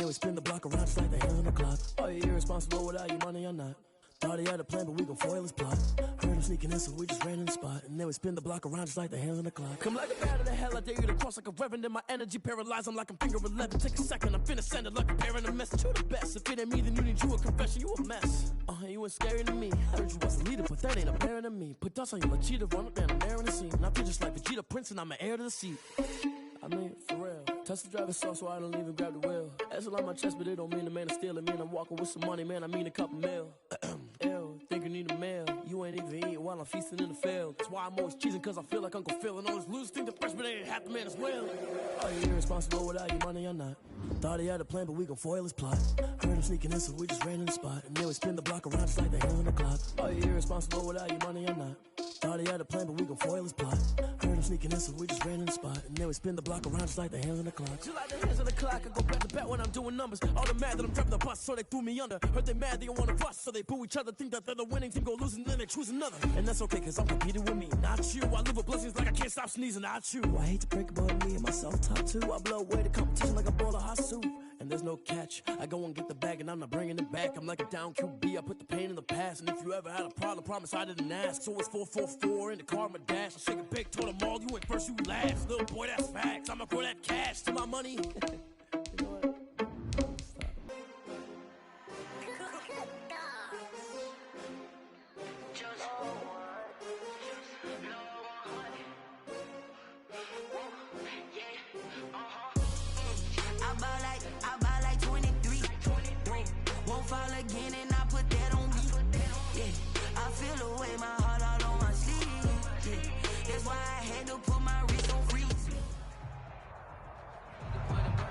would spin the block around just like the hands on the clock. Are you irresponsible without your money or not? Thought he had a plan, but we gon' foil his plot. Heard him sneaking in, so we just ran in the spot. And then we spin the block around just like the hands on the clock. Come like a bat of the hell, I dare you to cross like a reverend. In my energy paralyzed, I'm like I'm finger 11. Take a second, I'm finna send it like a parent a message. You the best, if it ain't me, then you need you a confession. You a mess, you ain't scary to me. Heard you was a leader, but that ain't apparent to me. Put dust on you, a cheater, run up down the air in the scene. And I feel just like Vegeta Prince, and I'm an heir to the seat. I mean, for real. Touch the driver's sauce so I don't even grab the wheel. That's on my chest, but it don't mean the man is stealing. Man, I'm walking with some money, man, I mean a couple mil. Ew, think you need a meal. You ain't even eating while I'm feasting in the field. That's why I'm always cheesing, cause I feel like Uncle Phil. And all those losers think the freshman ain't half the man as well. Are you irresponsible without your money or not? Thought he had a plan, but we gon' foil his plot. Heard him sneaking in, so we just ran in the spot. And then we spin the block around just like the hands on the clock. Are you irresponsible without your money or not? Thought he had a plan, but we gon' foil his plot. Heard him sneaking in, so we just ran in the spot. And then we spin the block around just like the hands on the clock. Just like the hands on the clock, I go back to back when I'm doing numbers. All the mad that I'm driving the bus, so they threw me under. Heard they mad, they don't wanna bust, so they boo each other. Think that they're the winning team, go losing, then they choose another. And that's okay, cause I'm competing with me, not you. I live with blessings like I can't stop sneezing, not you. I hate to break about me and myself top two. I blow away the competition like a bowl of hot soup. And there's no catch, I go and get the bag and I'm not bringing it back. I'm like a down QB, I put the pain in the past. And if you ever had a problem, promise I didn't ask. So it's 444 in the car, my dash. I shake a big, told them all, you ain't first, you last. Little boy, that's facts, I'ma grow that cash to my money. You know what? I buy like 23. Won't fall again and I put that on me. Yeah, I feel away my heart all on my sleeve. Yeah, that's why I had to put my wrist on freeze.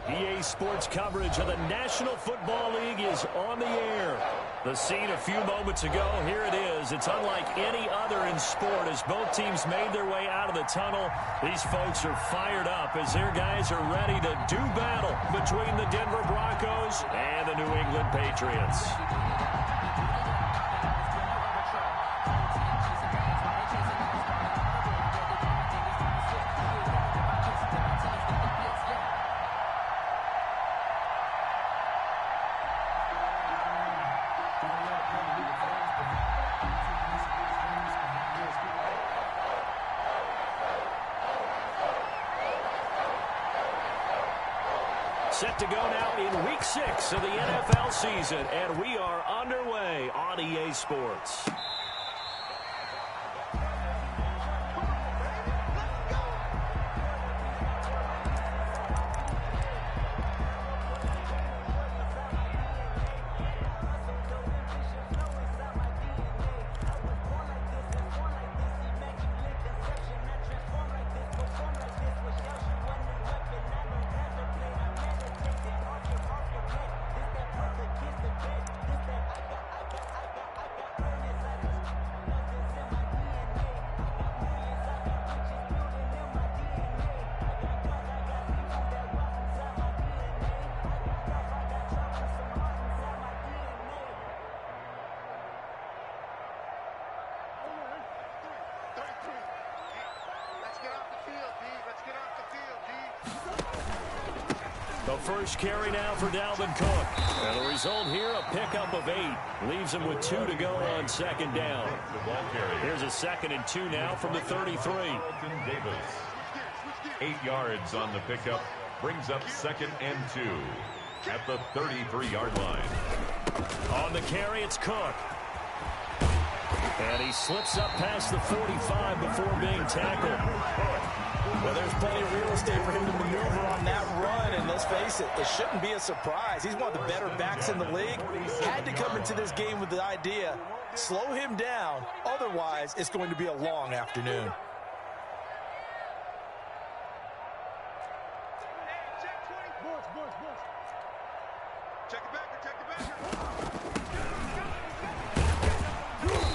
EA Sports coverage of the National Football League is on the air. The scene a few moments ago, here it is. It's unlike any other in sport as both teams made their way out of the tunnel. These folks are fired up as their guys are ready to do battle between the Denver Broncos and the New England Patriots. Set to go now in Week 6 of the NFL season, and we are underway on EA Sports. The first carry now for Dalvin Cook. And the result here, a pickup of 8. Leaves him with 2 to go on second down. Here's a 2nd and 2 now from the 33. 8 yards on the pickup. Brings up 2nd and 2 at the 33-yard line. On the carry, it's Cook. And he slips up past the 45 before being tackled. Well, there's plenty of real estate for him to maneuver on that run, and let's face it, it shouldn't be a surprise. He's one of the better backs in the league. Had to come into this game with the idea, slow him down, otherwise it's going to be a long afternoon.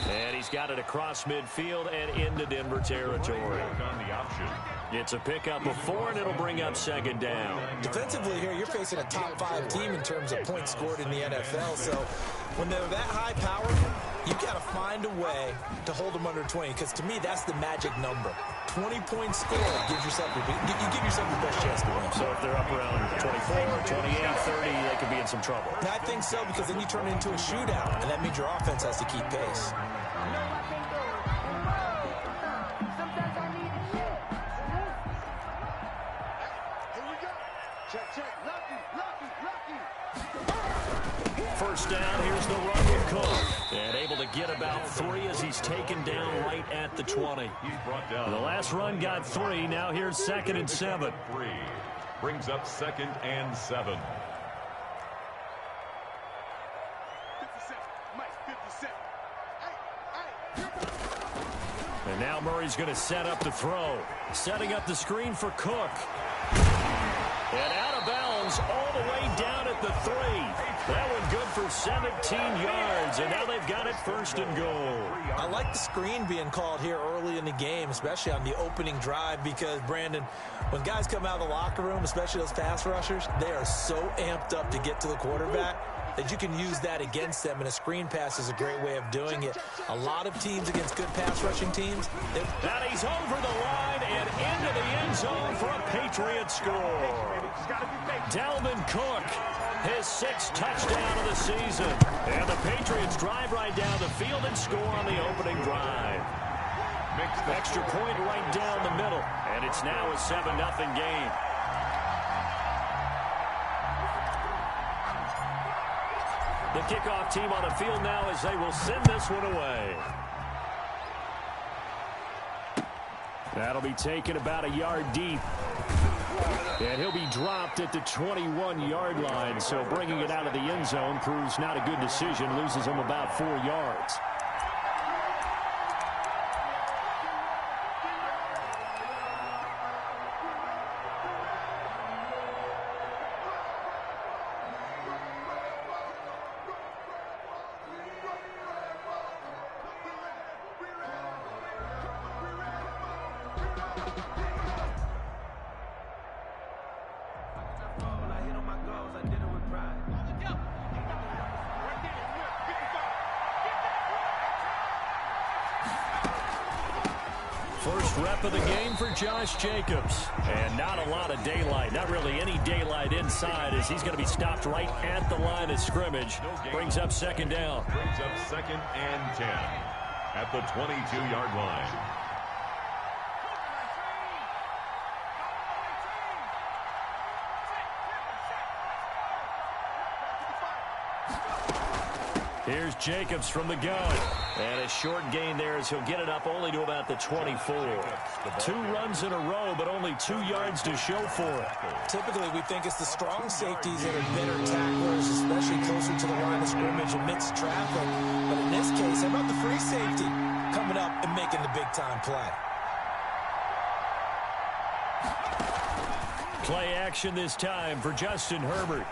And he's got it across midfield and into Denver territory. On the option. It's a pickup of 4, and it'll bring up 2nd down. Defensively here, you're facing a top 5 team in terms of points scored in the NFL. So when they're that high powered, you got to find a way to hold them under 20, because to me, that's the magic number. 20 points scored gives yourself you give yourself the best chance to win. So if they're up around 24, 28, 30, they could be in some trouble. I think so, because then you turn it into a shootout, and that means your offense has to keep pace. First down, here's the run with Cook. And able to get about 3 as he's taken down right at the 20. He's brought down. The last run got 3. Now here's 2nd and 7. 3 brings up 2nd and 7. And now Murray's going to set up the throw. Setting up the screen for Cook. And out of bounds all the way down at the 3. That one good for 17 yards, and now they've got it 1st and goal. I like the screen being called here early in the game, especially on the opening drive, because, Brandon, when guys come out of the locker room, especially those pass rushers, they are so amped up to get to the quarterback that you can use that against them, and a screen pass is a great way of doing it. A lot of teams against good pass rushing teams. That he's over the line and into the end zone for a Patriot score. Dalvin Cook, his 6th touchdown of the season. And the Patriots drive right down the field and score on the opening drive. Extra point right down the middle, and it's now a 7-0 game. The kickoff team on the field now as they will send this one away. That'll be taken about a yard deep. And he'll be dropped at the 21-yard line. So bringing it out of the end zone proves not a good decision. Loses him about 4 yards. First rep of the game for Josh Jacobs. And not a lot of daylight. Not really any daylight inside as he's going to be stopped right at the line of scrimmage. Brings up 2nd down. Brings up 2nd and 10 at the 22-yard line. Here's Jacobs from the gun. And a short gain there as he'll get it up only to about the 24. 2 runs in a row, but only 2 yards to show for it. Typically, we think it's the strong safeties that are better tacklers, especially closer to the line of scrimmage amidst traffic. But in this case, how about the free safety coming up and making the big-time play? Play action this time for Justin Herbert.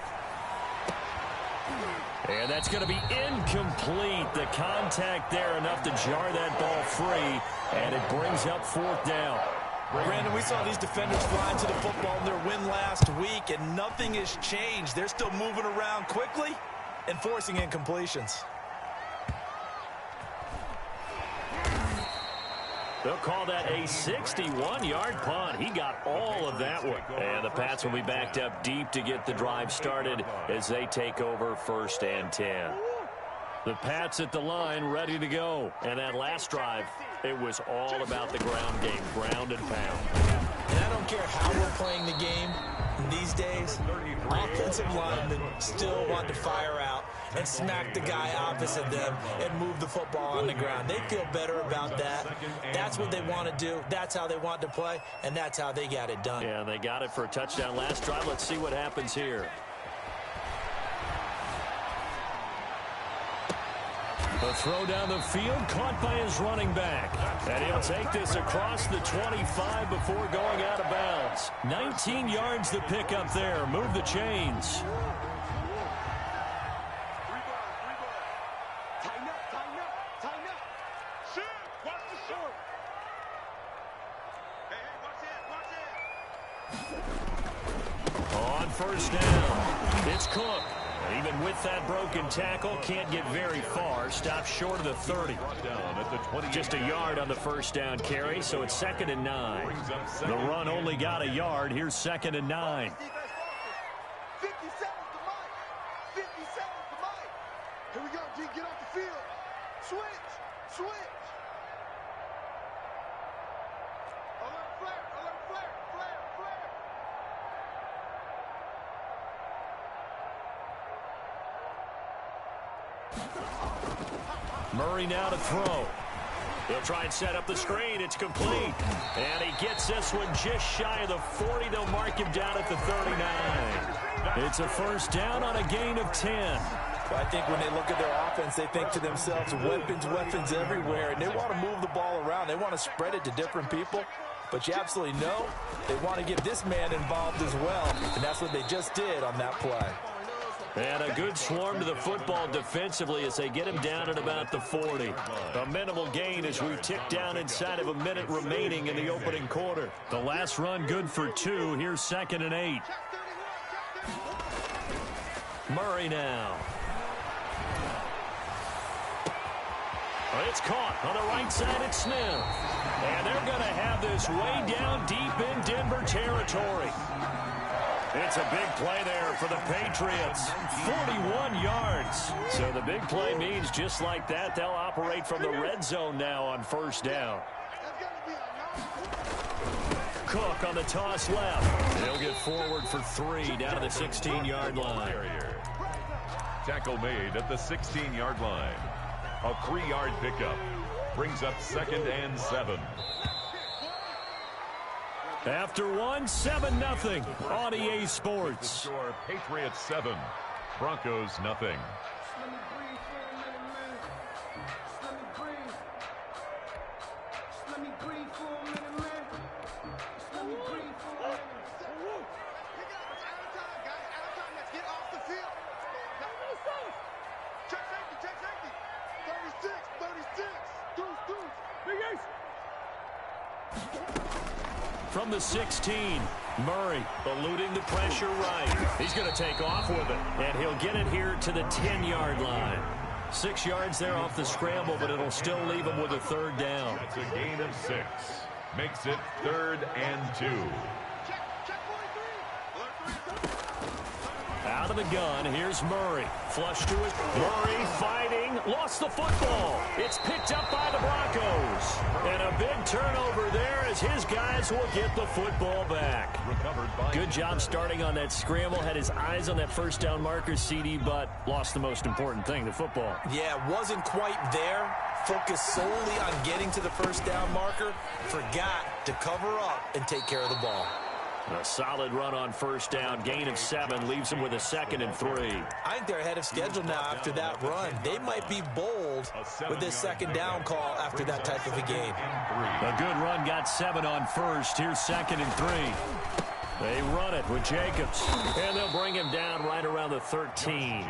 And that's going to be incomplete. The contact there enough to jar that ball free, and it brings up 4th down. Brandon, we saw these defenders fly into the football in their win last week, and nothing has changed. They're still moving around quickly and forcing incompletions. They'll call that a 61-yard punt. He got all of that one. And the Pats will be backed up deep to get the drive started as they take over 1st and 10. The Pats at the line ready to go. And that last drive, it was all about the ground game, ground and pound. And I don't care how we're playing the game these days, offensive linemen still want to fire out and smack the guy opposite them and move the football on the ground. They feel better about that. That's what they want to do. That's how they want to play, and that's how they got it done. Yeah, they got it for a touchdown last drive. Let's see what happens here. The throw down the field, caught by his running back. And he'll take this across the 25 before going out of bounds. 19 yards to pick up there. Move the chains. On 1st down, it's Cook. Even with that broken tackle, can't get very far. Stopped short of the 30. Just a yard on the 1st down carry, so it's 2nd and 9. The run only got a yard. Here's 2nd and 9. Here we go, G. Get off the field. Switch. Alert flare. Murray now to throw. He'll try and set up the screen. It's complete. And he gets this one just shy of the 40. They'll mark him down at the 39. It's a first down on a gain of 10. I think when they look at their offense, they think to themselves, weapons everywhere, and they want to move the ball around. They want to spread it to different people, but you absolutely know they want to get this man involved as well, and that's what they just did on that play. And a good swarm to the football defensively as they get him down at about the 40. A minimal gain as we tick down inside of a minute remaining in the opening quarter. The last run good for 2. Here's 2nd and 8. Murray now. It's caught on the right side at Smith. And they're going to have this way down deep in Denver territory. It's a big play there for the Patriots. 41 yards. So the big play means just like that, they'll operate from the red zone now on first down. Cook on the toss left. They'll get forward for 3 down to the 16-yard line. Tackle made at the 16-yard line. A 3-yard pickup brings up 2nd and 7. After 7-0 on EA Sports. Score Patriots 7, Broncos nothing. From the 16, Murray eluding the pressure right. He's going to take off with it, and he'll get it here to the 10-yard line. 6 yards there off the scramble, but it'll still leave him with a 3rd down. That's a gain of 6. Makes it 3rd and 2. Out of the gun, here's Murray. Flush to it. Murray fighting. Lost the football. It's picked up by the Broncos. And a big turnover there as his guys will get the football back. Good job starting on that scramble. Had his eyes on that first down marker, CD, but lost the most important thing, the football. Yeah, wasn't quite there. Focused solely on getting to the first down marker. Forgot to cover up and take care of the ball. A solid run on first down. Gain of 7 leaves them with a 2nd and 3. I think they're ahead of schedule now after that run. They might be bold with this 2nd down call after that type of a game. A good run got 7 on first. Here's 2nd and 3. They run it with Jacobs. And they'll bring him down right around the 13.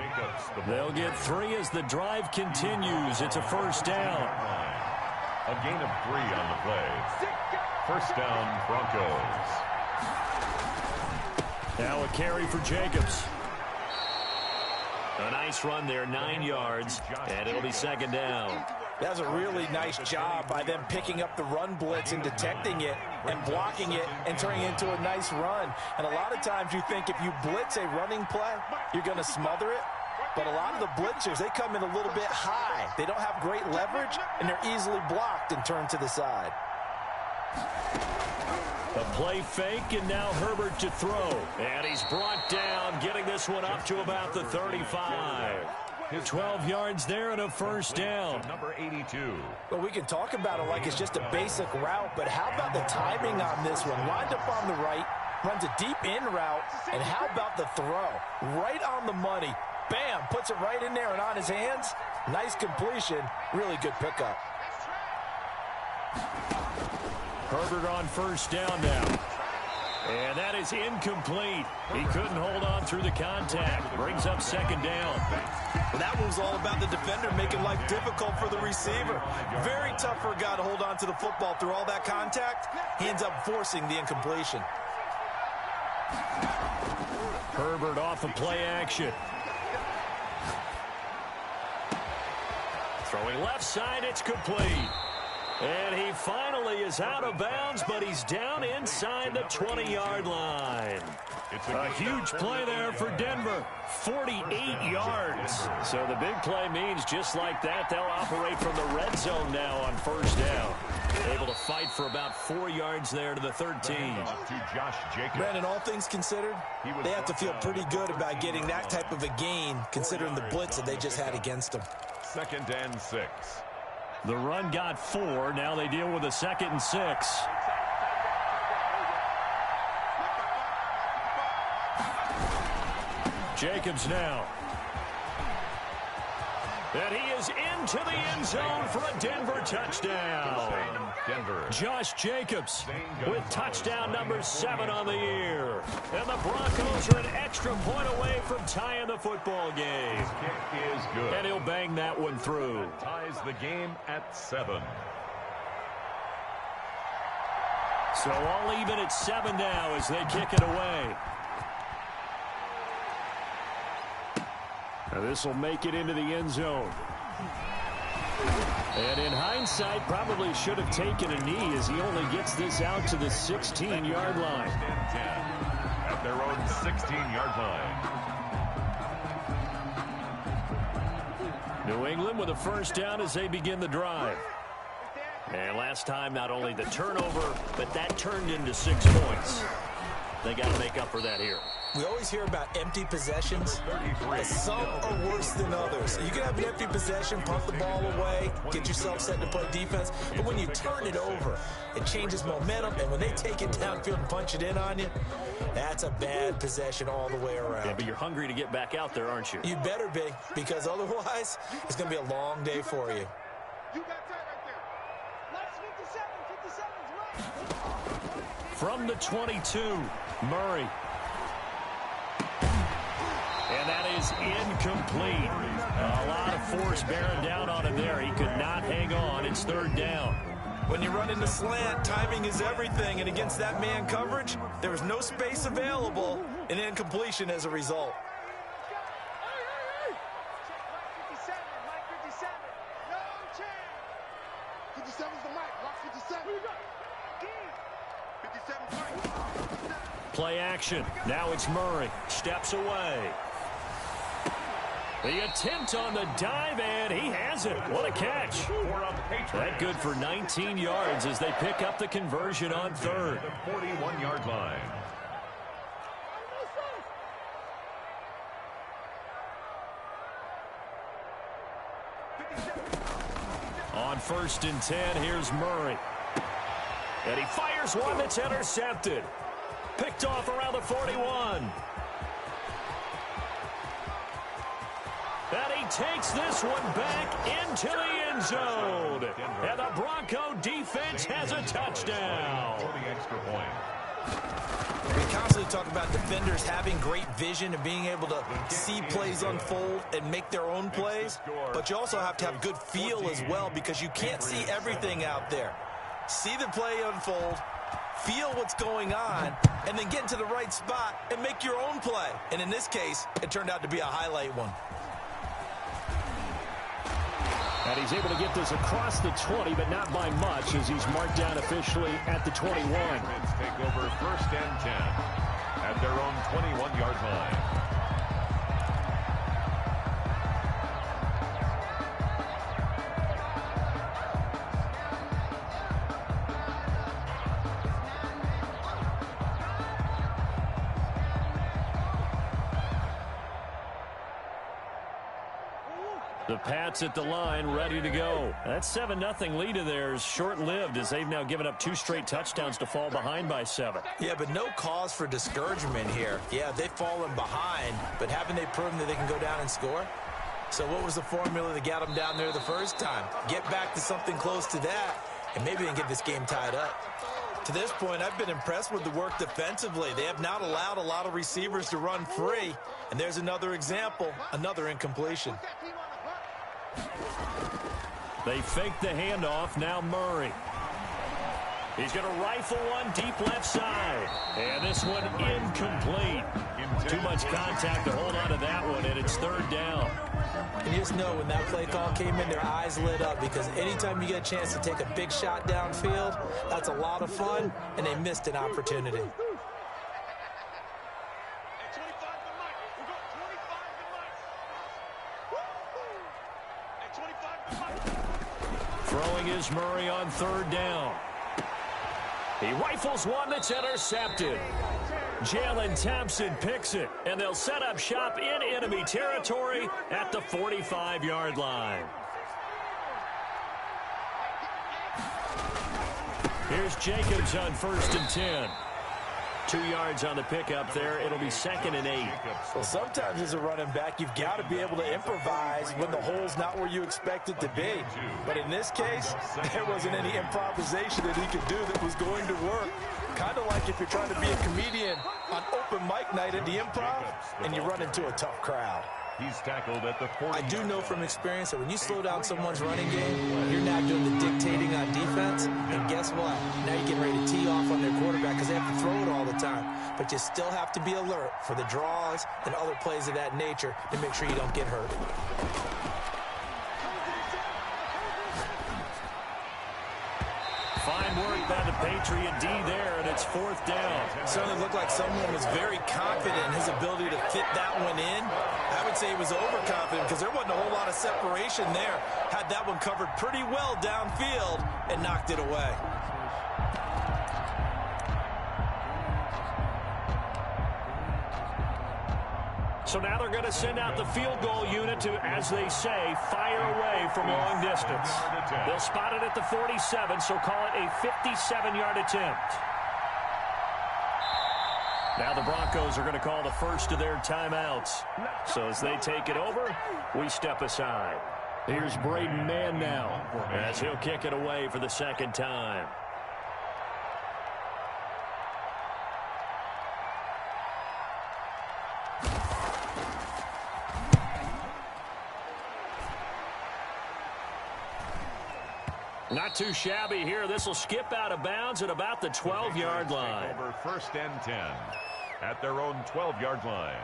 They'll get 3 as the drive continues. It's a first down. A gain of 3 on the play. First down, Broncos. Now a carry for Jacobs. A nice run there, 9 yards, and it'll be 2nd down. That's a really nice job by them picking up the run blitz and detecting it and blocking it and turning it into a nice run. And a lot of times you think if you blitz a running play, you're going to smother it. But a lot of the blitzers, they come in a little bit high. They don't have great leverage, and they're easily blocked and turned to the side. A play fake, and now Herbert to throw. And he's brought down, getting this one up to about the 35. 12 yards there and a first down. Number 82. Well, we can talk about it like it's just a basic route, but how about the timing on this one? Lined up on the right, runs a deep in route, and how about the throw? Right on the money. Bam, puts it right in there and on his hands. Nice completion, really good pickup. Herbert on first down now. And that is incomplete. He couldn't hold on through the contact. Brings up 2nd down. Well, that one was all about the defender making life difficult for the receiver. Very tough for a guy to hold on to the football through all that contact. He ends up forcing the incompletion. Herbert off of play action. Throwing left side, it's complete. And he finally is out of bounds, but he's down inside the 20-yard line. A huge play there for Denver, 48 yards. So the big play means just like that, they'll operate from the red zone now on first down. Able to fight for about 4 yards there to the 13. Brandon, all things considered, they have to feel pretty good about getting that type of a gain, considering the blitz that they just had against them. 2nd and 6. The run got 4. Now they deal with a 2nd and 6. Jacobs now. And he is into the end zone for a Denver touchdown. Josh Jacobs with touchdown number 7 on the year. And the Broncos are an extra point away from tying the football game. His kick is good. And he'll bang that one through. Ties the game at 7. So all even at 7 now as they kick it away. Now this will make it into the end zone. And in hindsight, probably should have taken a knee as he only gets this out to the 16-yard line. At their own 16-yard line. New England with a first down as they begin the drive. And last time, not only the turnover, but that turned into 6 points. They got to make up for that here. We always hear about empty possessions, but some are worse than others. You can have an empty possession, punt the ball away, get yourself set to play defense, but when you turn it over, it changes momentum, and when they take it downfield and punch it in on you, that's a bad possession all the way around. Yeah, but you're hungry to get back out there, aren't you? You better be, because otherwise, it's going to be a long day for you. You got that right there. Last 57, 57's right. From the 22, Murray. And that is incomplete. A lot of force bearing down on him there. He could not hang on. It's 3rd down. When you run in the slant, timing is everything. And against that man coverage, there was no space available, and incompletion as a result. 57, Mike 57. No chance. 57's the Mike. Rock 57. 57's Mike. Play action. Now it's Murray. Steps away. The attempt on the dive, and he has it. What a catch. That good for 19 yards as they pick up the conversion on 3rd. The 41-yard line. On 1st and 10, here's Murray. And he fires one that's intercepted. Picked off around the 41. And he takes this one back into the end zone. And the Bronco defense has a touchdown. We constantly talk about defenders having great vision and being able to see plays unfold and make their own plays. But you also have to have good feel as well, because you can't see everything out there. See the play unfold, feel what's going on, and then get into the right spot and make your own play. And in this case, it turned out to be a highlight one. And he's able to get this across the 20, but not by much, as he's marked down officially at the 21. Take over 1st and 10 at their own 21-yard line. The Pats at the line, ready to go. That 7-0 lead of theirs short-lived, as they've now given up 2 straight touchdowns to fall behind by 7. Yeah, but no cause for discouragement here. Yeah, they've fallen behind, but haven't they proven that they can go down and score? So what was the formula that got them down there the first time? Get back to something close to that, and maybe they can get this game tied up. To this point, I've been impressed with the work defensively. They have not allowed a lot of receivers to run free, and there's another example, another incompletion. They fake the handoff. Now Murray. He's going to rifle one deep left side. And this one incomplete. Too much contact to hold on to that one, and it's third down. And you just know when that play call came in, their eyes lit up, because anytime you get a chance to take a big shot downfield, that's a lot of fun, and they missed an opportunity. Throwing is Murray on third down. He rifles one that's intercepted. Jalen Thompson picks it, and they'll set up shop in enemy territory at the 45-yard line. Here's Jacobs on 1st and 10. 2 yards on the pickup there. It'll be 2nd and 8. Well, sometimes as a running back, you've got to be able to improvise when the hole's not where you expect it to be. But in this case, there wasn't any improvisation that he could do that was going to work. Kind of like if you're trying to be a comedian on open mic night at the Improv and you run into a tough crowd. He's tackled at the 40. I do know from experience that when you slow down someone's running game, you're now doing the dictating on defense. And guess what? Now you're getting ready to tee off on their quarterback because they have to throw it all the time. But you still have to be alert for the draws and other plays of that nature to make sure you don't get hurt. Fine work by the Patriot D there, and it's 4th down. Certainly looked like someone was very confident in his ability to fit that one in. I would say he was overconfident because there wasn't a whole lot of separation there. Had that one covered pretty well downfield and knocked it away. So now they're going to send out the field goal unit to, as they say, fire away from long distance. They'll spot it at the 47, so call it a 57-yard attempt. Now the Broncos are going to call the first of their timeouts. So as they take it over, we step aside. Here's Braden Mann now, as he'll kick it away for the 2nd time. Not too shabby here. This will skip out of bounds at about the 12-yard line. Over 1st and 10 at their own 12-yard line.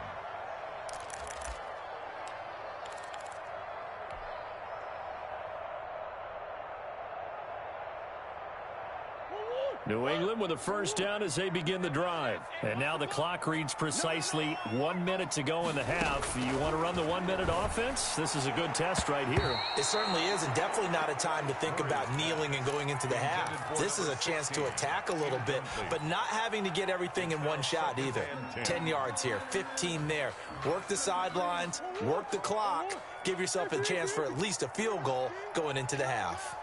New England with a first down as they begin the drive. And now the clock reads precisely 1 minute to go in the half. You want to run the 1 minute offense? This is a good test right here. It certainly is, and definitely not a time to think about kneeling and going into the half. This is a chance to attack a little bit, but not having to get everything in one shot either. 10 yards here, 15 there. Work the sidelines, work the clock, give yourself a chance for at least a field goal going into the half.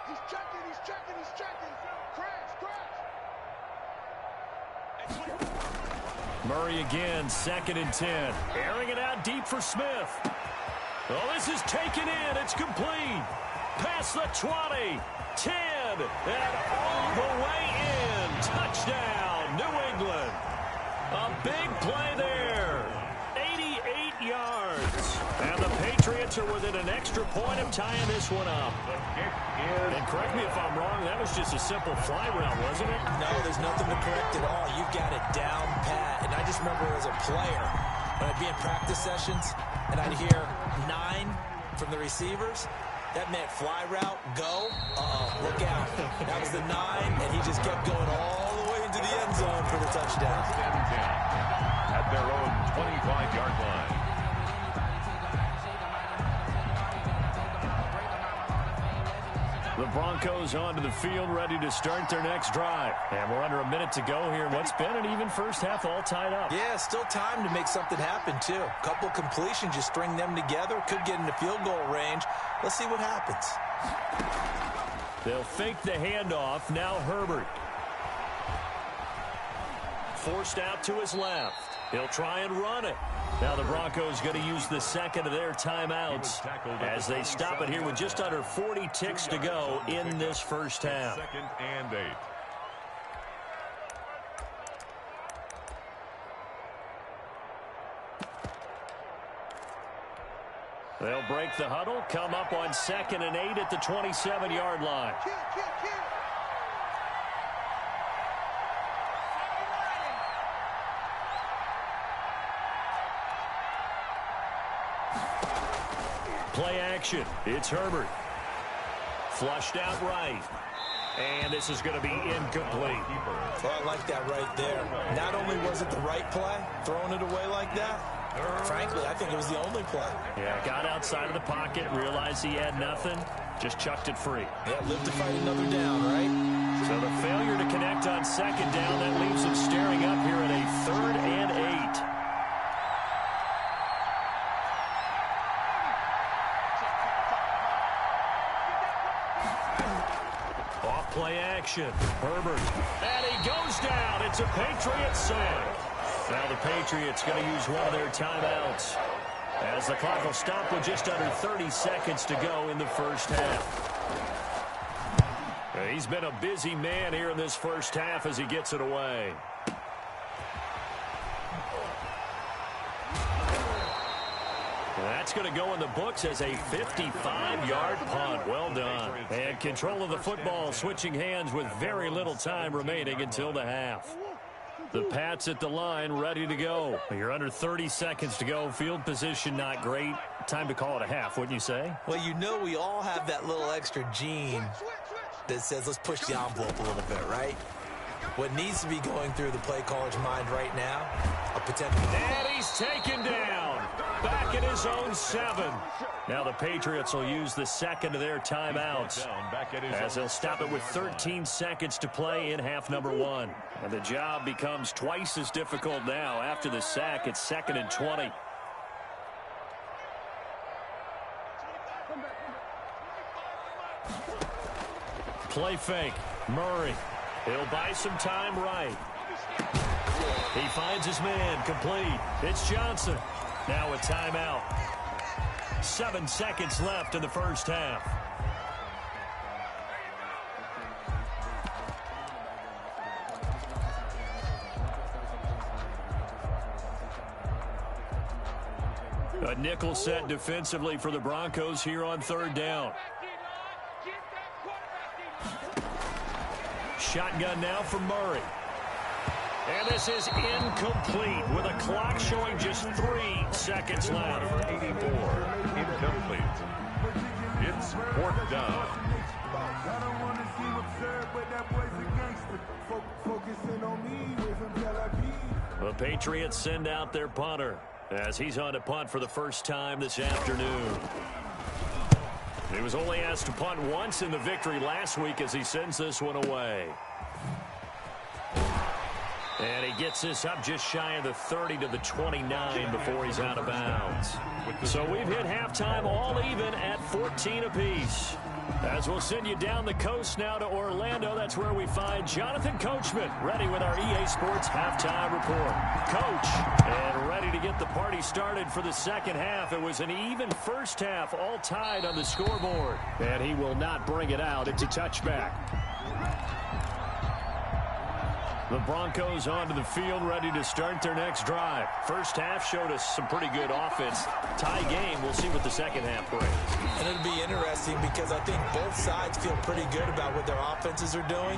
He's checking. Crash. Murray again, 2nd and 10. Airing it out deep for Smith. Oh, this is taken in. It's complete. Past the 20, 10, and all the way in. Touchdown, New England. A big play there. 88 yards. And the Patriots are within an extra point of tying this one up. And correct me if I'm wrong, that was just a simple fly route, wasn't it? No, there's nothing to correct at all. You've got it down pat. And I just remember as a player, when I'd be in practice sessions, and I'd hear 9 from the receivers, that meant fly route, go. Look out. That was the 9, and he just kept going all the way into the end zone for the touchdown. At their own 25-yard line. The Broncos onto the field, ready to start their next drive. And we're under a minute to go here. What's been an even first half, all tied up. Yeah, still time to make something happen, too. A couple completions, you string them together, could get into field goal range. Let's see what happens. They'll fake the handoff. Now Herbert. Forced out to his left. He'll try and run it. Now the Broncos going to use the second of their timeouts as they stop it here with just under 40 ticks to go in this first half. 2nd and 8. They'll break the huddle, come up on 2nd and 8 at the 27-yard line. Play action. It's Herbert. Flushed out right. And this is going to be incomplete. Well, I like that right there. Not only was it the right play, throwing it away like that, frankly, I think it was the only play. Yeah, got outside of the pocket, realized he had nothing, just chucked it free. Yeah, lived to fight another down, right? So the failure to connect on 2nd down, that leaves him staring up here at a 3rd and 8. Play action. Herbert. And he goes down. It's a Patriots sack. Now the Patriots going to use one of their timeouts, as the clock will stop with just under 30 seconds to go in the first half. He's been a busy man here in this first half as he gets it away. That's going to go in the books as a 55-yard punt. Well done. And control of the football switching hands with very little time remaining until the half. The Pats at the line ready to go. You're under 30 seconds to go. Field position not great. Time to call it a half, wouldn't you say? Well, you know we all have that little extra gene that says let's push the envelope a little bit, right? What needs to be going through the play caller's mind right now, a potential... And he's taken down. Back at his own 7. Now the Patriots will use the second of their timeouts, as they'll stop it with 13 seconds to play in half number 1. And the job becomes twice as difficult now. After the sack, it's 2nd and 20. Play fake. Murray. He'll buy some time right. He finds his man. Complete. It's Johnson. Now a timeout. 7 seconds left in the first half. A nickel set defensively for the Broncos here on 3rd down. Shotgun now for Murray. And this is incomplete with a clock showing just 3 seconds left. 84, incomplete. It's 4th down. The Patriots send out their punter as he's on to punt for the first time this afternoon. He was only asked to punt once in the victory last week as he sends this one away. And he gets this up just shy of the 30 to the 29 before he's out of bounds. So we've hit halftime all even at 14 apiece. As we'll send you down the coast now to Orlando, that's where we find Jonathan Coachman ready with our EA Sports halftime report. Coach, and ready to get the party started for the second half. It was an even first half, all tied on the scoreboard. And he will not bring it out. It's a touchback. The Broncos onto the field, ready to start their next drive. First half showed us some pretty good offense. Tie game. We'll see what the second half brings. And it'll be interesting because I think both sides feel pretty good about what their offenses are doing.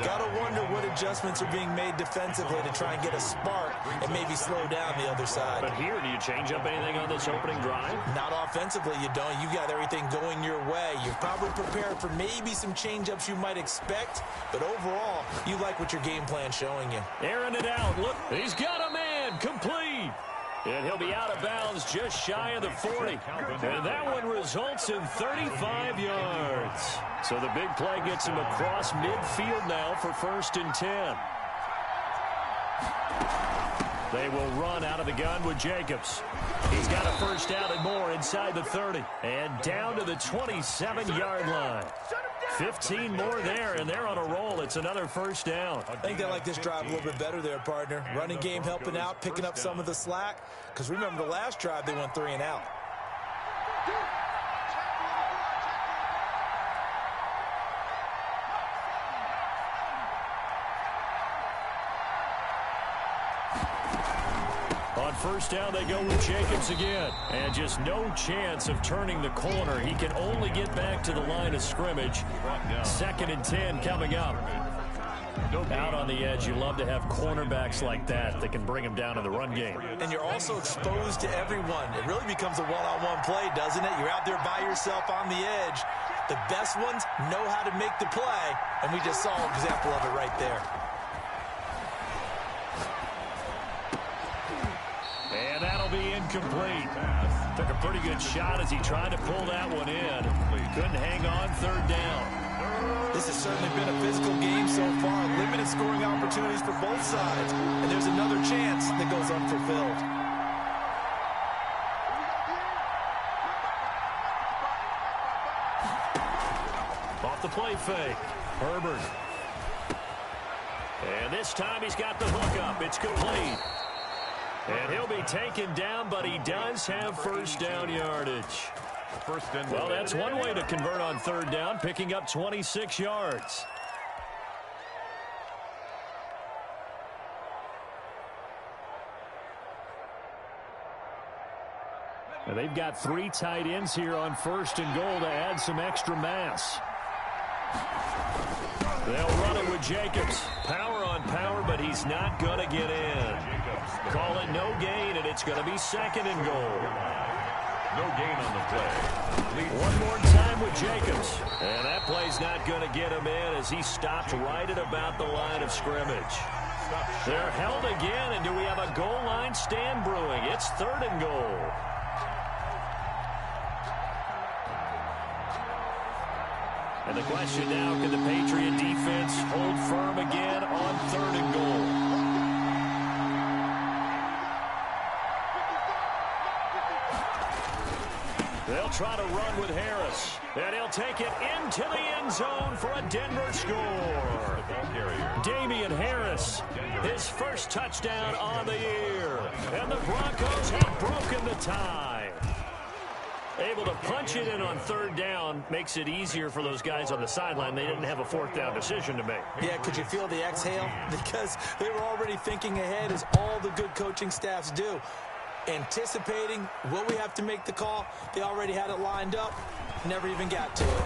Got to wonder what adjustments are being made defensively to try and get a spark and maybe slow down the other side. But here, do you change up anything on this opening drive? Not offensively, you don't. You got everything going your way. You're probably prepared for maybe some change-ups you might expect, but overall, you like what your game plan showing you. Airing it out. Look, he's got a man. Complete. And he'll be out of bounds just shy of the 40. And that one results in 35 yards. So the big play gets him across midfield now for 1st and 10. They will run out of the gun with Jacobs. He's got a first down and more inside the 30. And down to the 27-yard line. 15 more there, and they're on a roll. It's another first down. I think they like this drive a little bit better there, partner. Running game helping out, picking up some of the slack. Because remember the last drive, they went 3 and out. On first down, they go with Jacobs again. And just no chance of turning the corner. He can only get back to the line of scrimmage. 2nd and 10 coming up. Out on the edge, you love to have cornerbacks like that can bring him down in the run game. And you're also exposed to everyone. It really becomes a one-on-one play, doesn't it? You're out there by yourself on the edge. The best ones know how to make the play, and we just saw an example of it right there. And that'll be incomplete. Took a pretty good shot as he tried to pull that one in. Couldn't hang on 3rd down. This has certainly been a physical game so far. Limited scoring opportunities for both sides. And there's another chance that goes unfulfilled. Off the play fake. Herbert. And this time he's got the hook up. It's complete. And he'll be taken down, but he does have first down yardage. Well, that's one way to convert on 3rd down, picking up 26 yards. And they've got 3 tight ends here on 1st and goal to add some extra mass. They'll run it with Jacobs. Power on power, but he's not going to get in. Call it no gain, and it's going to be 2nd and goal. No gain on the play. One more time with Jacobs. And that play's not going to get him in as he stopped right at about the line of scrimmage. They're held again, and do we have a goal line stand brewing? It's 3rd and goal. And the question now, can the Patriot defense hold firm again on 3rd and goal? They'll try to run with Harris. And he'll take it into the end zone for a Denver score. Damian Harris, his first touchdown on the year. And the Broncos have broken the tie. Able to punch it in on 3rd down makes it easier for those guys on the sideline. They didn't have a 4th down decision to make. Yeah, could you feel the exhale? Because they were already thinking ahead, as all the good coaching staffs do. Anticipating, will we have to make the call? They already had it lined up, never even got to it.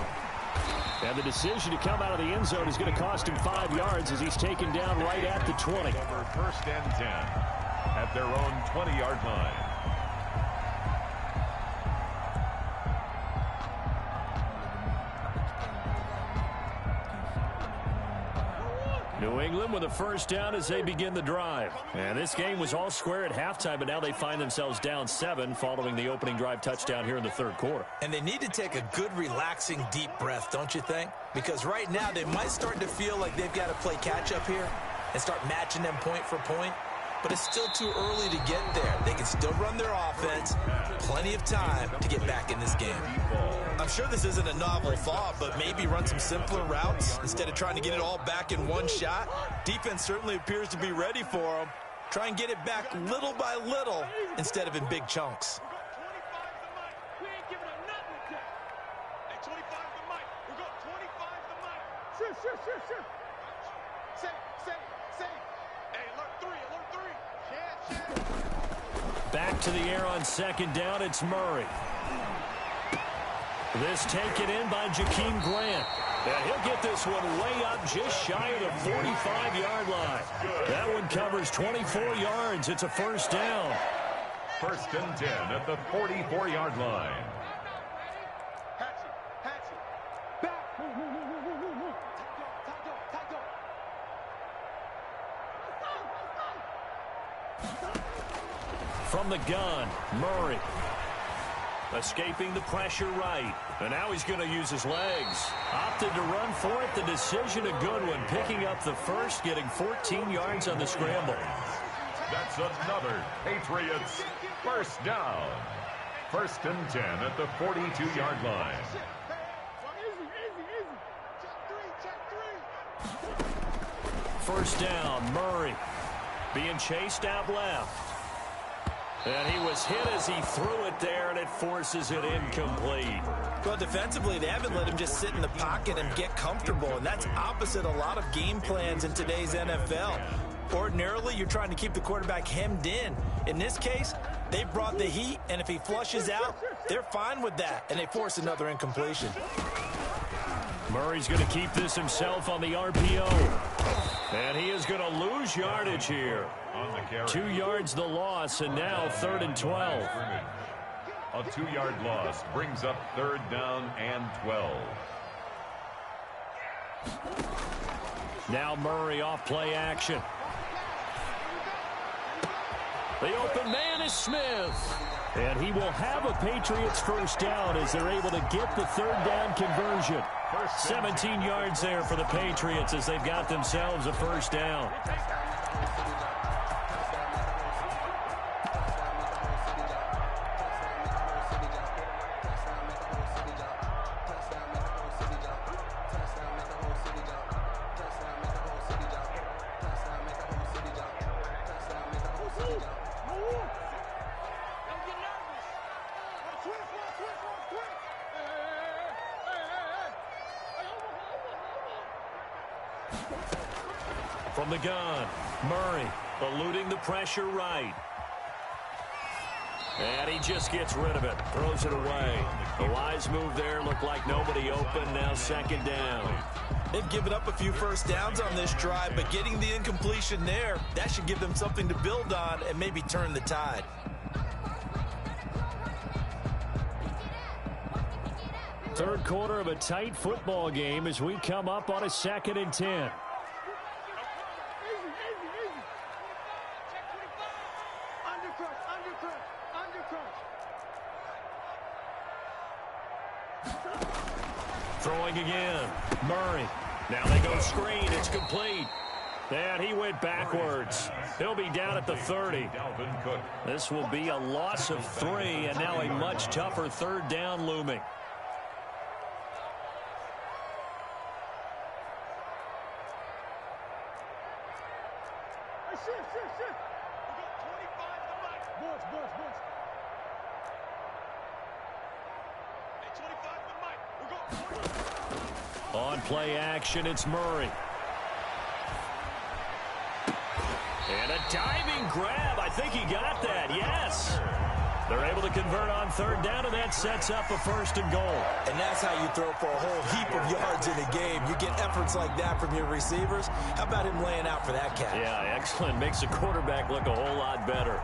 And the decision to come out of the end zone is going to cost him 5 yards as he's taken down right at the 20. 1st and 10 at their own 20-yard line. New England with a first down as they begin the drive. And this game was all square at halftime, but now they find themselves down 7 following the opening drive touchdown here in the 3rd quarter. And they need to take a good, relaxing, deep breath, don't you think? Because right now they might start to feel like they've got to play catch-up here and start matching them point for point. But it's still too early to get there. They can still run their offense. Plenty of time to get back in this game. I'm sure this isn't a novel thought, but maybe run some simpler routes instead of trying to get it all back in one shot. Defense certainly appears to be ready for them. Try and get it back little by little instead of in big chunks. Back to the air on 2nd down, it's Murray. This taken in by Jakeem Grant. And he'll get this one way up just shy of the 45-yard line. That one covers 24 yards. It's a first down. 1st and 10 at the 44-yard line. From the gun, Murray. Escaping the pressure right. And now he's going to use his legs. Opted to run for it. The decision a good one. Picking up the first, getting 14 yards on the scramble. That's another Patriots first down. 1st and 10 at the 42-yard line. First down, Murray. Being chased out left. And he was hit as he threw it there, and it forces it incomplete. Well, defensively, they haven't let him just sit in the pocket and get comfortable, and that's opposite a lot of game plans in today's NFL. Ordinarily, you're trying to keep the quarterback hemmed in. In this case, they brought the heat, and if he flushes out, they're fine with that, and they force another incompletion. Murray's going to keep this himself on the RPO. And he is going to lose yardage here. 2 yards the loss, and now 3rd and 12. A 2-yard loss brings up 3rd down and 12. Now Murray off play action. The open man is Smith. And he will have a Patriots first down as they're able to get the 3rd down conversion. 17 yards there for the Patriots as they've got themselves a first down. From the gun, Murray eluding the pressure right. And he just gets rid of it, throws it away. A wise move there, looked like nobody open, now 2nd down. They've given up a few first downs on this drive, but getting the incompletion there, that should give them something to build on and maybe turn the tide. Third quarter of a tight football game as we come up on a 2nd and 10. Throwing again. Murray. Now they go screen. It's complete. And he went backwards. He'll be down at the 30. This will be a loss of 3, and now a much tougher 3rd down looming. On play action, it's Murray. And a diving grab. I think he got that. Yes. They're able to convert on 3rd down, and that sets up a 1st and goal. And that's how you throw for a whole heap of yards in a game. You get efforts like that from your receivers. How about him laying out for that catch? Yeah, excellent. Makes the quarterback look a whole lot better.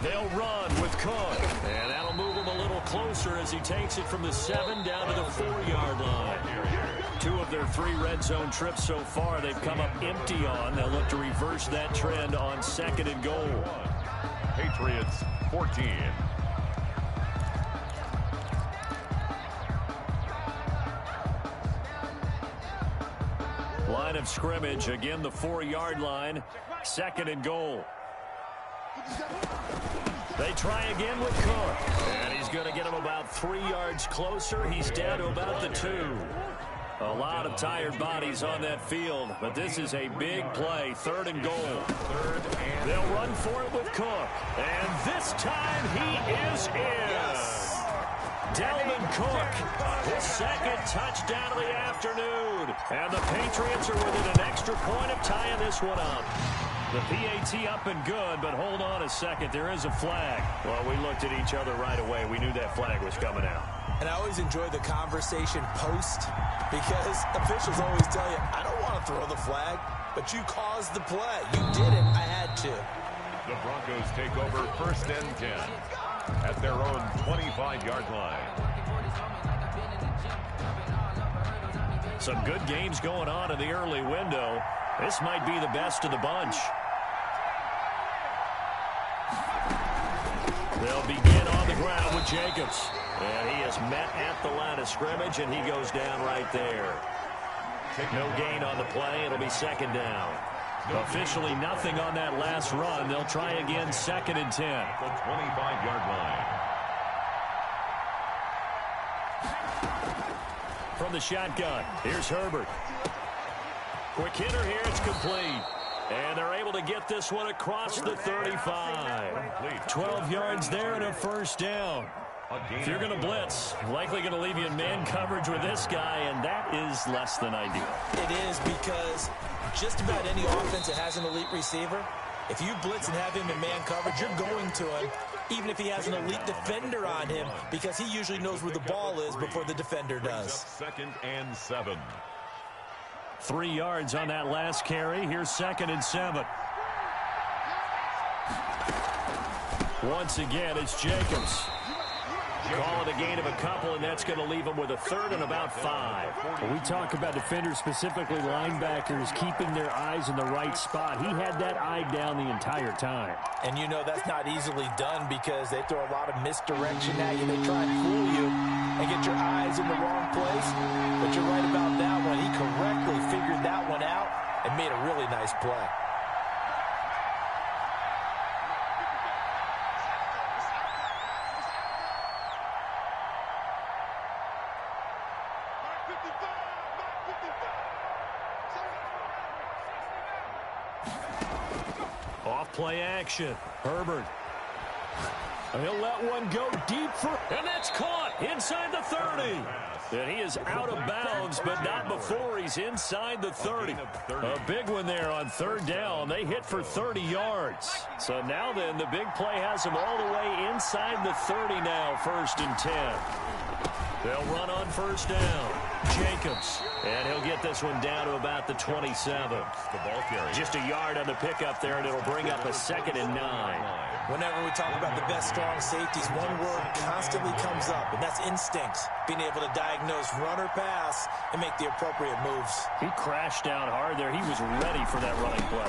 They'll run with Cook, and that'll move him a little closer as he takes it from the 7 down to the 4-yard line. 2 of their 3 red zone trips so far they've come up empty on. They'll look to reverse that trend on 2nd and goal. Patriots 14. Line of scrimmage, again the 4-yard line, 2nd and goal. They try again with Cook, and he's going to get him about 3 yards closer. He's down to about the 2. A lot of tired bodies on that field, but this is a big play, 3rd and goal. They'll run for it with Cook, and this time he is in. Yes. Dalvin Cook, his 2nd touchdown of the afternoon, and the Patriots are within an extra point of tying this one up. The PAT up and good, but hold on a second. There is a flag. Well, we looked at each other right away. We knew that flag was coming out. And I always enjoy the conversation post because officials always tell you, I don't want to throw the flag, but you caused the play. You did it. I had to. The Broncos take over 1st and 10 at their own 25-yard line. Some good games going on in the early window. This might be the best of the bunch. They'll begin on the ground with Jacobs. And he is met at the line of scrimmage, and he goes down right there. No gain on the play. It'll be 2nd down. Officially nothing on that last run. They'll try again 2nd and 10. The 25-yard line. From the shotgun, here's Herbert. Quick hitter here. It's complete. And they're able to get this one across the 35. 12 yards there and a first down. If you're going to blitz, likely going to leave you in man coverage with this guy, and that is less than ideal. It is, because just about any offense that has an elite receiver, if you blitz and have him in man coverage, you're going to him, even if he has an elite defender on him, because he usually knows where the ball is before the defender does. Second and 7. 3 yards on that last carry. Here's 2nd and 7. Once again, it's Jacobs. Call it a gain of a couple, and that's going to leave him with a 3rd and about 5. When we talk about defenders, specifically linebackers, keeping their eyes in the right spot, he had that eye down the entire time. And you know that's not easily done, because they throw a lot of misdirection at you. They try and fool you and get your eyes in the wrong place. But you're right about that one. He correctly figured that one out and made a really nice play. Off-play action. Herbert. He'll let one go deep and that's caught inside the 30. And he is out of bounds, but not before he's inside the 30. A big one there on 3rd down. They hit for 30 yards. So now then, the big play has him all the way inside the 30 now, 1st and 10. They'll run on 1st down. Jacobs. And he'll get this one down to about the 27. The ball carrier. Just a yard on the pickup there, and it'll bring up a 2nd and 9. Whenever we talk about the best strong safeties, one word constantly comes up, and that's instincts. Being able to diagnose run or pass and make the appropriate moves. He crashed down hard there. He was ready for that running play.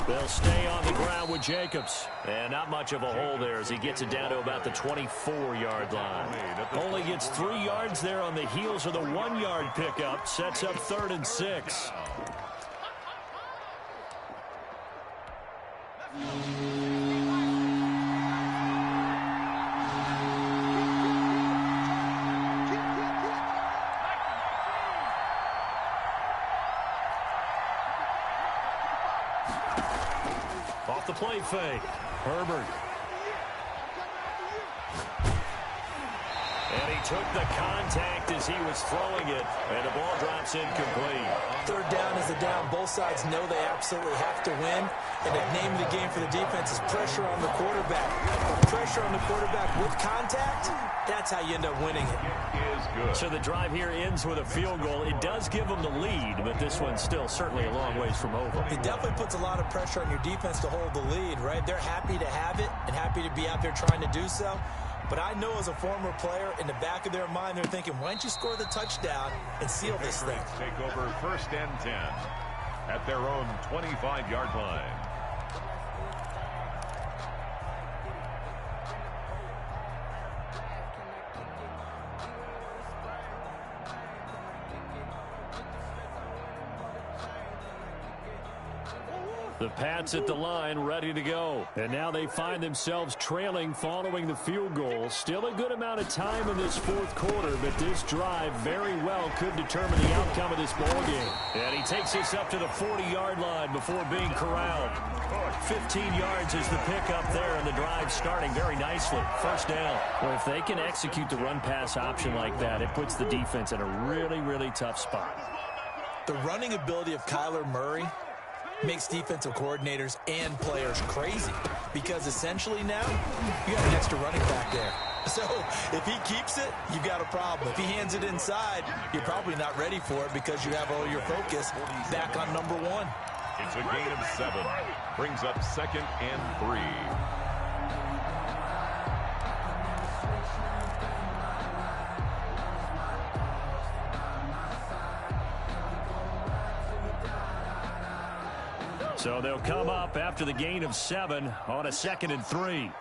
They'll stay on the ground with Jacobs. And not much of a hole there as he gets it down to about the 24-yard line. Only gets 3 yards there on the heels of the 1-yard pickup. Sets up 3rd and 6. Off the play fake. Herbert. And he took the contact as he was throwing it, and the ball drops incomplete. 3rd down is the down. Both sides know they absolutely have to win, and the name of the game for the defense is pressure on the quarterback. Pressure on the quarterback with contact, that's how you end up winning it. Is good. So the drive here ends with a field goal. It does give them the lead, but this one's still certainly a long ways from over. It definitely puts a lot of pressure on your defense to hold the lead, right? They're happy to have it and happy to be out there trying to do so. But I know as a former player, in the back of their mind, they're thinking, why don't you score the touchdown and seal this thing? Take over 1st and 10 at their own 25-yard line. The Pats at the line, ready to go. And now they find themselves trailing following the field goal. Still a good amount of time in this 4th quarter, but this drive very well could determine the outcome of this ballgame. And he takes this up to the 40-yard line before being corralled. 15 yards is the pickup there, and the drive starting very nicely. 1st down. Well, if they can execute the run-pass option like that, it puts the defense in a really, really tough spot. The running ability of Kyler Murray makes defensive coordinators and players crazy, because essentially now you got an extra running back there. So if he keeps it, you've got a problem. If he hands it inside, you're probably not ready for it because you have all your focus back on number 1. It's a gain of 7. Brings up 2nd and 3. So they'll come up after the gain of 7 on a 2nd and 3.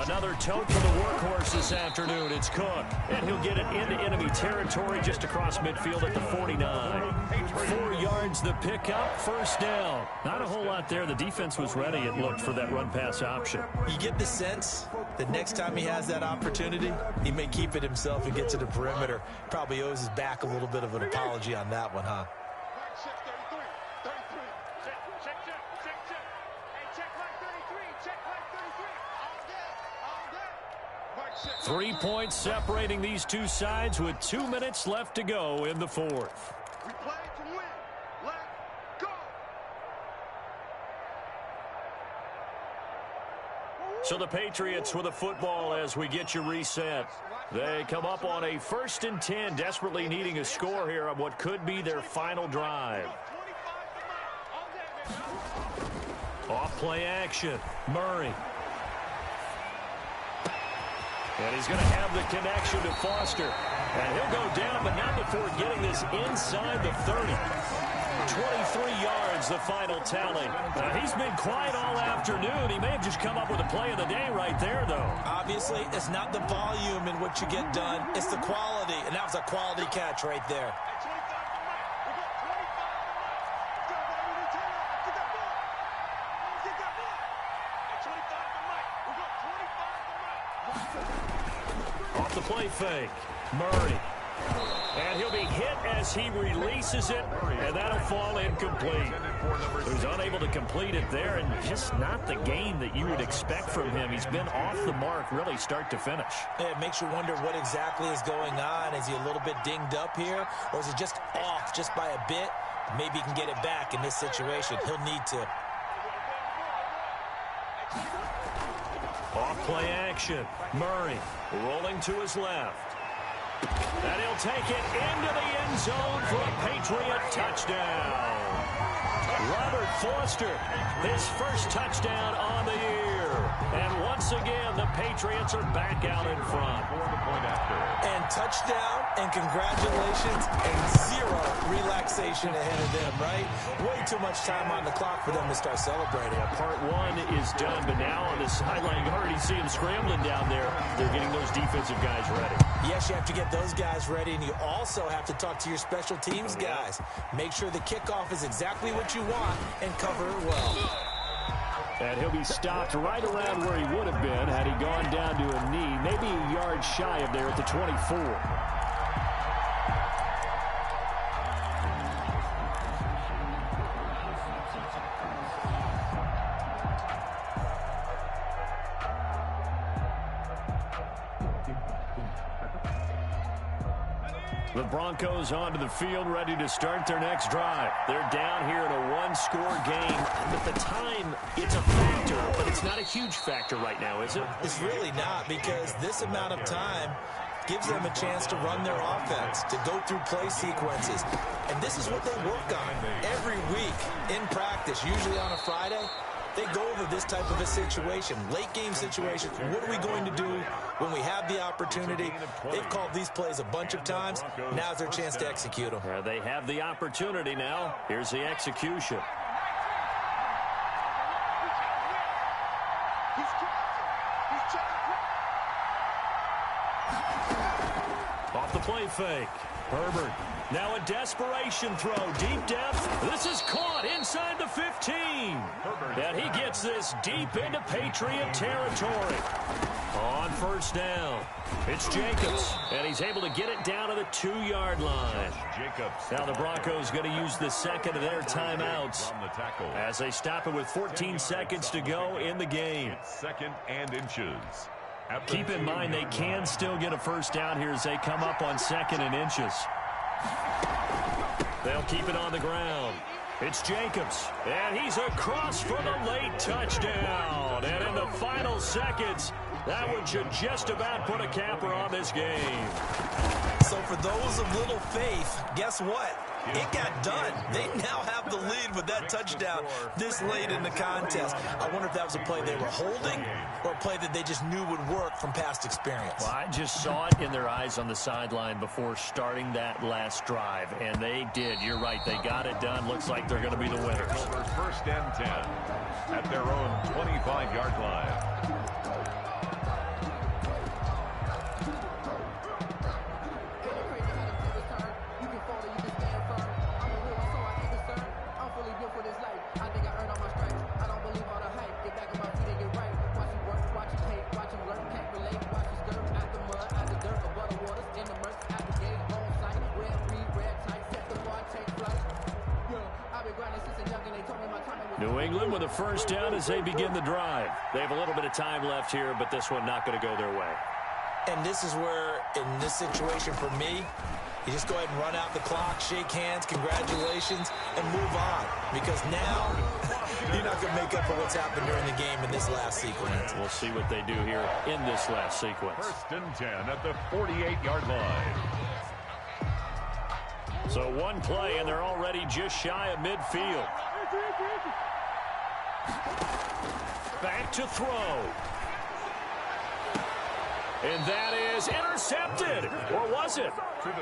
Another tote for the workhorse this afternoon. It's Cook. And he'll get it into enemy territory just across midfield at the 49. 4 yards the pickup, first down. Not a whole lot there. The defense was ready, it looked, for that run-pass option. You get the sense that next time he has that opportunity, he may keep it himself and get to the perimeter. Probably owes his back a little bit of an apology on that one, huh? 3 points separating these two sides with 2 minutes left to go in the fourth. We play to win. Let's go. So the Patriots with a football as we get you reset. They come up on a 1st and 10, desperately needing a score here on what could be their final drive. Off play action. Murray. And he's going to have the connection to Foster. And he'll go down, but not before getting this inside the 30. 23 yards, the final tally. He's been quiet all afternoon. He may have just come up with a play of the day right there, though. Obviously, it's not the volume in what you get done. It's the quality, and that was a quality catch right there. Off the play fake. Murray. And he'll be hit as he releases it, and that'll fall incomplete. He's unable to complete it there, and just not the game that you would expect from him. He's been off the mark really start to finish. It makes you wonder what exactly is going on. Is he a little bit dinged up here, or is it just off just by a bit? Maybe he can get it back in this situation. He'll need to. Off play action. Murray rolling to his left. And he'll take it into the end zone for a Patriot touchdown. Robert Foster, his first touchdown on the year. And once again, the Patriots are back out in front. And touchdown, and congratulations, and zero relaxation ahead of them, right? Way too much time on the clock for them to start celebrating. Part one is done, but now on the sideline, you already see him scrambling down there. They're getting those defensive guys ready. Yes, you have to get those guys ready, and you also have to talk to your special teams guys. Make sure the kickoff is exactly what you want and cover it well. And he'll be stopped right around where he would have been had he gone down to a knee, maybe a yard shy of there at the 24. The Broncos onto the field, ready to start their next drive. They're down here in a one-score game. At the time, it's a factor, but it's not a huge factor right now, is it? It's really not, because this amount of time gives them a chance to run their offense, to go through play sequences. And this is what they work on every week in practice, usually on a Friday. They go over this type of a situation, late-game situation. What are we going to do when we have the opportunity? They've called these plays a bunch of times. Now's their chance to execute them. They have the opportunity now. Here's the execution. Off the play fake. Herbert. Now a desperation throw. Deep depth. This is caught inside the 15. And he gets this deep into Patriot territory. On first down, it's Jacobs. And he's able to get it down to the 2-yard line. Now the Broncos going to use the second of their timeouts as they stop it with 14 seconds to go in the game. Second and inches. Keep in mind they can still get a first down here as they come up on 2nd and inches. They'll keep it on the ground. It's Jacobs, and he's across for the late touchdown. And in the final seconds, that one should just about put a capper on this game. So for those of little faith, guess what? It got done. They now have the lead with that touchdown this late in the contest. I wonder if that was a play they were holding or a play that they just knew would work from past experience. Well, I just saw it in their eyes on the sideline before starting that last drive, and they did. You're right. They got it done. Looks like they're going to be the winners. First and 10 at their own 25-yard line. New England with a first down as they begin the drive. They have a little bit of time left here, but this one not going to go their way. And this is where, in this situation for me, you just go ahead and run out the clock, shake hands, congratulations, and move on. Because now, you're not going to make up for what's happened during the game in this last sequence. We'll see what they do here in this last sequence. First and 10 at the 48-yard line. So one play, and they're already just shy of midfield. Back to throw. And that is intercepted. Or was it?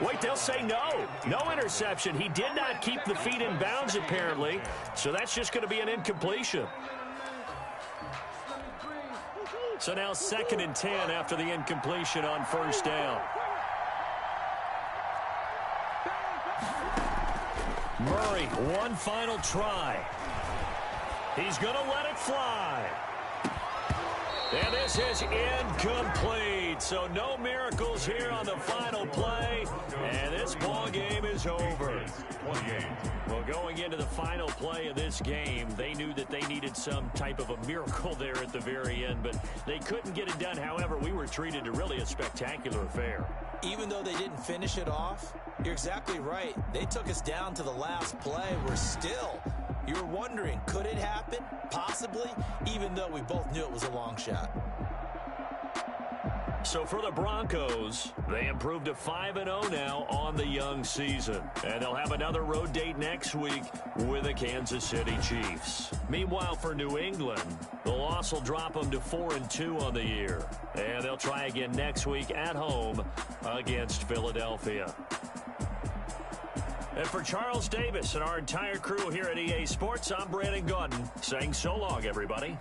Wait, they'll say no. No interception. He did not keep the feet in bounds, apparently. So that's just going to be an incompletion. So now 2nd and 10 after the incompletion on first down. Murray, one final try. He's going to let it fly. And this is incomplete. So no miracles here on the final play. And this ball game is over. 28. Well, going into the final play of this game, they knew that they needed some type of a miracle there at the very end, but they couldn't get it done. However, we were treated to really a spectacular affair. Even though they didn't finish it off, you're exactly right. They took us down to the last play. We're still, you're wondering, could it happen? Possibly, even though we both knew it was a long shot. So for the Broncos, they improved to 5-0 now on the young season. And they'll have another road date next week with the Kansas City Chiefs. Meanwhile, for New England, the loss will drop them to 4-2 on the year. And they'll try again next week at home against Philadelphia. And for Charles Davis and our entire crew here at EA Sports, I'm Brandon Gaudin saying so long, everybody.